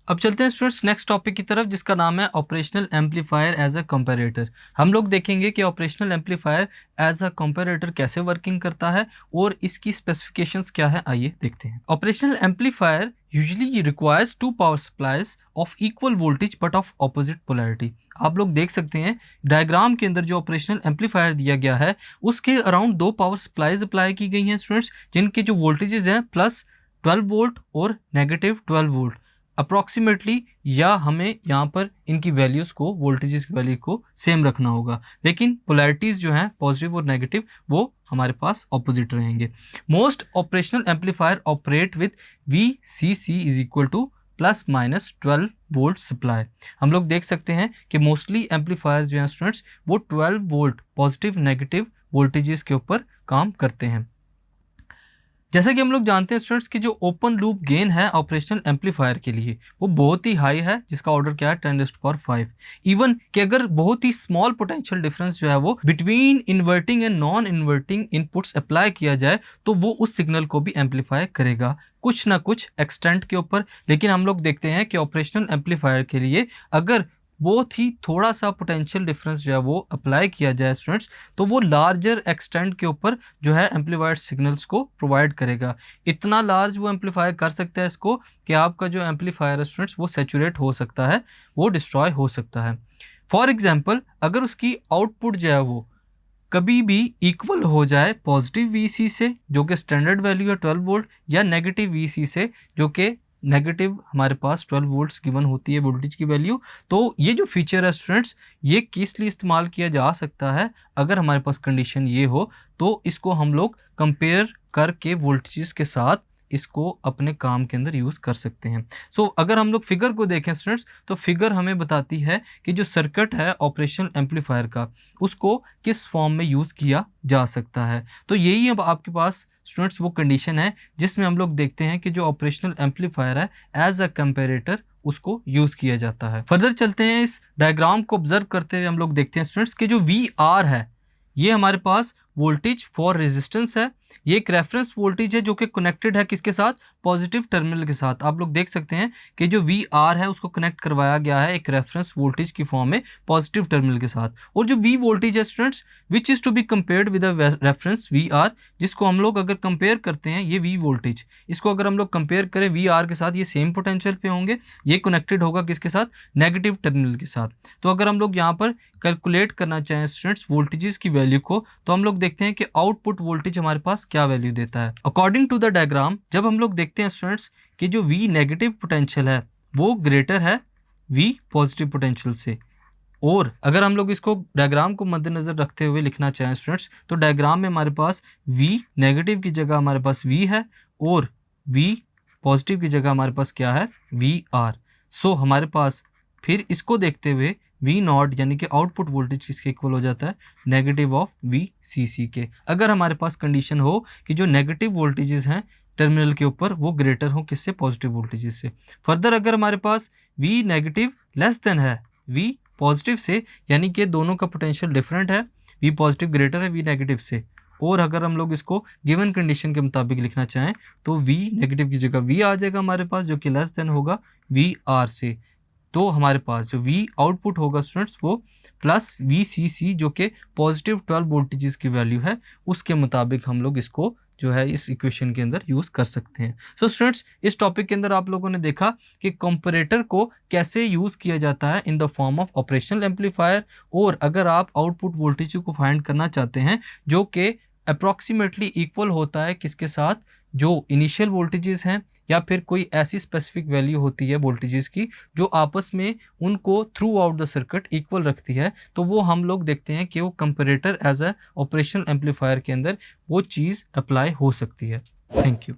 अब चलते हैं स्टूडेंट्स नेक्स्ट टॉपिक की तरफ, जिसका नाम है operational amplifier as a comparator. हम लोग देखेंगे कि operational amplifier as a comparator कैसे वर्किंग करता है और इसकी स्पेसिफिकेशंस क्या है, आइए देखते हैं। Operational amplifier usually requires two power supplies of equal voltage but of opposite polarity. आप लोग देख सकते हैं डायग्राम के अंदर जो ऑपरेशनल एम्पलीफायर दिया गया है उसके अराउंड दो पावर सप्लाईज अप्लाई की गई हैं स्टूडेंट्स, जिनके जो वोल्टेजेस हैं प्लस 12 वोल्ट और नेगेटिव 12 वोल्ट अप्रॉक्सीमेटली, या हमें यहाँ पर इनकी वैल्यूज़ को, वोल्टेजेस की वैल्यू को सेम रखना होगा, लेकिन पोलैरिटीज़ जो हैं पॉजिटिव और नेगेटिव वो हमारे पास ऑपोजिट रहेंगे। Most operational amplifier operate with VCC is equal two plus minus 12 volt supply. हम लोग देख सकते हैं कि मोस्टली एम्पलीफायर जो हैं स्टूडेंट्स वो 12 वोल्ट पॉजिटिव नेगेटिव वोल्टेजेस के ऊपर काम करते हैं। जैसा कि हम लोग जानते हैं स्टूडेंट्स कि जो ओपन लूप गेन है ऑपरेशनल एम्पलीफायर के लिए वो बहुत ही हाई है, जिसका ऑर्डर क्या है 10⁵। इवन कि अगर बहुत ही स्मॉल पोटेंशियल डिफरेंस जो है वो between inverting and non inverting inputs apply किया जाए तो वो उस सिग्नल को भी एम्पलीफाई करेगा कुछ ना कुछ एक्सटेंट के ऊपर। लेकिन हम लोग देखते हैं कि ऑपरेशनल एम्पलीफायर के लिए अगर बहुत ही थोड़ा सा पोटेंशियल डिफरेंस जो है वो अप्लाई किया जाए स्टूडेंट्स तो वो लार्जर एक्सटेंट के ऊपर जो है एम्पलीफाइड सिग्नल्स को प्रोवाइड करेगा। इतना लार्ज वो एम्पलीफाई कर सकता है इसको कि आपका जो एम्पलीफायर है स्टूडेंट्स वो सैचुरेट हो सकता है, वो डिस्ट्रॉय हो सकता है। फॉर एग्जाम्पल अगर उसकी आउटपुट जो है वो कभी भी इक्वल हो जाए पॉजिटिव VC से जो कि स्टैंडर्ड वैल्यू है 12 वोल्ट, या नेगेटिव VC से जो कि नेगेटिव हमारे पास 12 वोल्ट्स गिवन होती है वोल्टेज की वैल्यू, तो ये जो फीचर है स्टूडेंट्स ये किस लिए इस्तेमाल किया जा सकता है, अगर हमारे पास कंडीशन ये हो तो इसको हम लोग कंपेयर करके वोल्टेजेस के साथ इसको अपने काम के अंदर यूज़ कर सकते हैं। अगर हम लोग फिगर को देखें स्टूडेंट्स तो फिगर हमें बताती है कि जो सर्किट है ऑपरेशनल एम्पलीफायर का उसको किस फॉर्म में यूज़ किया जा सकता है। तो यही अब आपके पास स्टूडेंट्स वो कंडीशन है जिसमें हम लोग देखते हैं कि जो ऑपरेशनल एम्पलीफायर है एज अ कंपेरेटर उसको यूज़ किया जाता है। फर्दर चलते हैं, इस डायग्राम को ऑब्जर्व करते हुए हम लोग देखते हैं स्टूडेंट्स कि जो VR है ये हमारे पास वोल्टेज फॉर रेजिस्टेंस है, ये एक रेफरेंस वोल्टेज है जो कि कनेक्टेड है किसके साथ, पॉजिटिव टर्मिनल के साथ। आप लोग देख सकते हैं कि जो VR है उसको कनेक्ट करवाया गया है एक रेफरेंस वोल्टेज की फॉर्म में पॉजिटिव टर्मिनल के साथ, और जो V वोल्टेज है students which is to be compared with reference VR, जिसको हम लोग अगर कंपेयर करते हैं ये V वोल्टेज, इसको अगर हम लोग कंपेयर करें VR के साथ ये सेम पोटेंशियल पे होंगे, ये कनेक्टेड होगा किसके साथ, नेगेटिव टर्मिनल के साथ। तो अगर हम लोग यहाँ पर कैलकुलेट करना चाहें स्टूडेंट्स वोल्टेजेस की वैल्यू को तो हम लोग देखते हैं कि आउटपुट वोल्टेज हमारे पास क्या वैल्यू देता है। अकॉर्डिंग टू द डायग्राम जब हम लोग देखते हैं स्टूडेंट्स कि जो V नेगेटिव पोटेंशियल है वो ग्रेटर है V पॉजिटिव पोटेंशियल से, और अगर हम लोग इसको डायग्राम को मद्देनजर रखते हुए लिखना चाहें स्टूडेंट्स तो डायग्राम में हमारे पास V नेगेटिव की जगह हमारे पास V है और V पॉजिटिव की जगह हमारे पास क्या है, VR। हमारे पास फिर इसको देखते हुए V0 यानी कि आउटपुट वोल्टेज किसके इक्वल हो जाता है, नेगेटिव ऑफ VCC के। अगर हमारे पास कंडीशन हो कि जो नेगेटिव वोल्टेजेस हैं टर्मिनल के ऊपर वो ग्रेटर हो किससे, पॉजिटिव वोल्टेजेस से। फर्दर अगर हमारे पास V नेगेटिव लेस देन है V पॉजिटिव से, यानी कि दोनों का पोटेंशियल डिफरेंट है, V पॉजिटिव ग्रेटर है V नेगेटिव से, और अगर हम लोग इसको गिवन कंडीशन के मुताबिक लिखना चाहें तो V नेगेटिव की जगह V आ जाएगा हमारे पास जो कि लेस देन होगा VR से। तो हमारे पास जो V आउटपुट होगा स्टूडेंट्स वो प्लस VCC जो कि पॉजिटिव 12 वोल्टेजेस की वैल्यू है उसके मुताबिक हम लोग इसको जो है इस इक्वेशन के अंदर यूज़ कर सकते हैं। स्टूडेंट्स इस टॉपिक के अंदर आप लोगों ने देखा कि कंपैरेटर को कैसे यूज़ किया जाता है in the form of operational amplifier, और अगर आप आउटपुट वोल्टेज को फाइंड करना चाहते हैं जो कि अप्रॉक्सीमेटली इक्वल होता है किसके साथ, जो इनिशियल वोल्टेजेस हैं या फिर कोई ऐसी स्पेसिफिक वैल्यू होती है वोल्टेजेस की जो आपस में उनको through out the circuit equal रखती है, तो वो हम लोग देखते हैं कि वो comparator as a operational amplifier के अंदर वो चीज़ अप्लाई हो सकती है। Thank you.